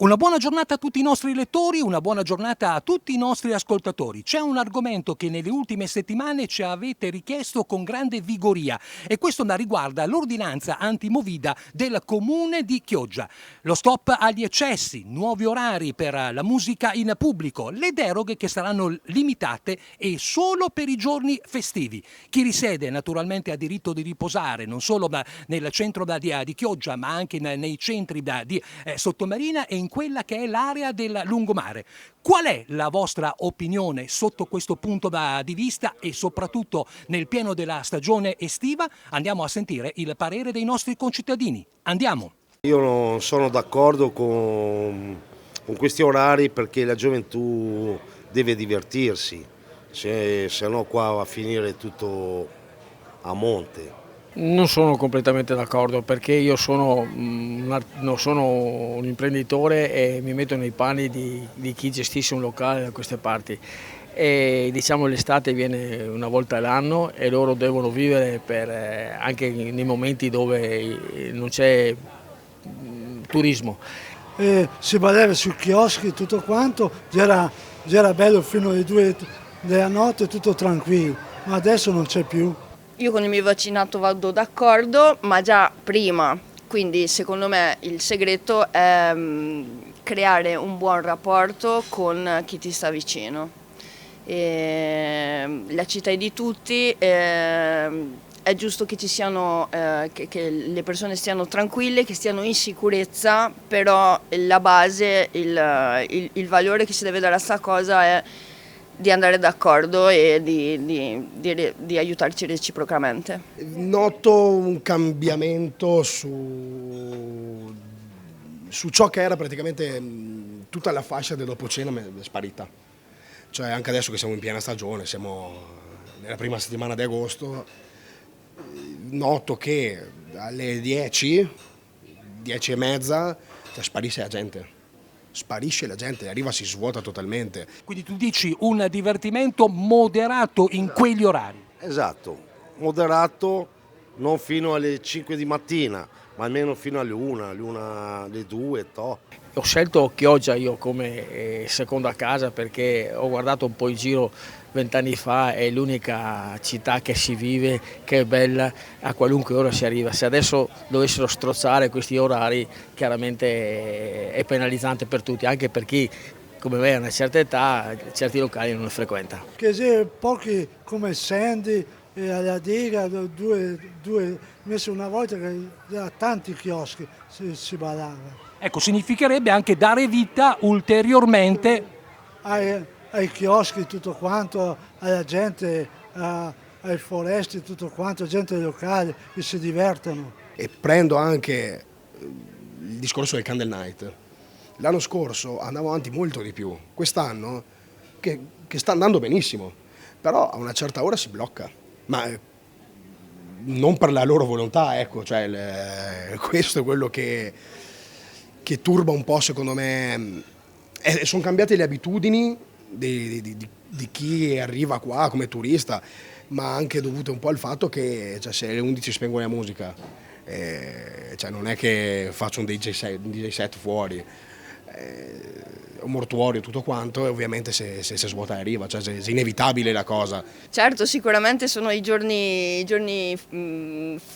Una buona giornata a tutti i nostri lettori, una buona giornata a tutti i nostri ascoltatori. C'è un argomento che nelle ultime settimane ci avete richiesto con grande vigoria e questo riguarda l'ordinanza antimovida del comune di Chioggia. Lo stop agli eccessi, nuovi orari per la musica in pubblico, le deroghe che saranno limitate e solo per i giorni festivi. Chi risiede naturalmente ha diritto di riposare non solo nel centro di Chioggia ma anche nei centri di Sottomarina e in quella che è l'area del lungomare. Qual è la vostra opinione sotto questo punto di vista e soprattutto nel pieno della stagione estiva? Andiamo a sentire il parere dei nostri concittadini. Andiamo! Io non sono d'accordo con questi orari perché la gioventù deve divertirsi, se no qua va a finire tutto a monte. Non sono completamente d'accordo perché io sono un imprenditore e mi metto nei panni di chi gestisce un locale da queste parti e diciamo l'estate viene una volta all'anno e loro devono vivere anche nei momenti dove non c'è turismo. Si ballava sui chioschi e tutto quanto, già era bello fino alle 2 della notte, tutto tranquillo, ma adesso non c'è più. Io con il mio vaccinato vado d'accordo, ma già prima, quindi secondo me il segreto è creare un buon rapporto con chi ti sta vicino. La città è di tutti, è giusto che ci siano, che le persone stiano tranquille, che stiano in sicurezza, però la base, il valore che si deve dare a sta cosa è di andare d'accordo e di aiutarci reciprocamente. Noto un cambiamento su ciò che era praticamente tutta la fascia del dopo cena è sparita. Cioè anche adesso che siamo in piena stagione, siamo nella prima settimana di agosto, noto che alle 10, 10 e mezza, sparisce la gente. Sparisce la gente, arriva, si svuota totalmente. Quindi tu dici un divertimento moderato in quegli orari? Esatto, moderato, non fino alle 5 di mattina, ma almeno fino alle 1, alle 2, toh. Ho scelto Chioggia io come seconda casa perché ho guardato un po' in giro 20 anni fa, è l'unica città che si vive, che è bella, a qualunque ora si arriva. Se adesso dovessero strozzare questi orari chiaramente è penalizzante per tutti, anche per chi come me a una certa età certi locali non li frequenta. Che c'è pochi come Sandy e alla Diga, due messo una volta che da tanti chioschi si ballava. Ecco, significherebbe anche dare vita ulteriormente ai chioschi tutto quanto, alla gente, ai foresti tutto quanto, gente locale che si divertono. E prendo anche il discorso del Candle Night. L'anno scorso andavo avanti molto di più, quest'anno che sta andando benissimo, però a una certa ora si blocca, ma non per la loro volontà, ecco, cioè questo è quello che turba un po' secondo me. Sono cambiate le abitudini di chi arriva qua come turista, ma anche dovute un po' al fatto che cioè, se alle 11 spengo la musica, cioè, non è che faccio un DJ set fuori, un mortuorio tutto quanto, e ovviamente se svuota la riva, cioè è inevitabile la cosa. Certo, sicuramente sono i giorni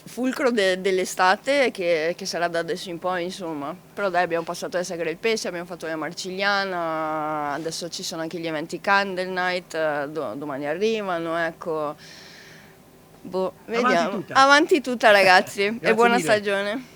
fulcro dell'estate che sarà da adesso in poi, insomma. Però dai, abbiamo passato la Sagra del Pesce, abbiamo fatto la Marcigliana, adesso ci sono anche gli eventi Candle Night, domani arrivano, ecco. Boh, vediamo. Avanti tutta ragazzi e buona stagione.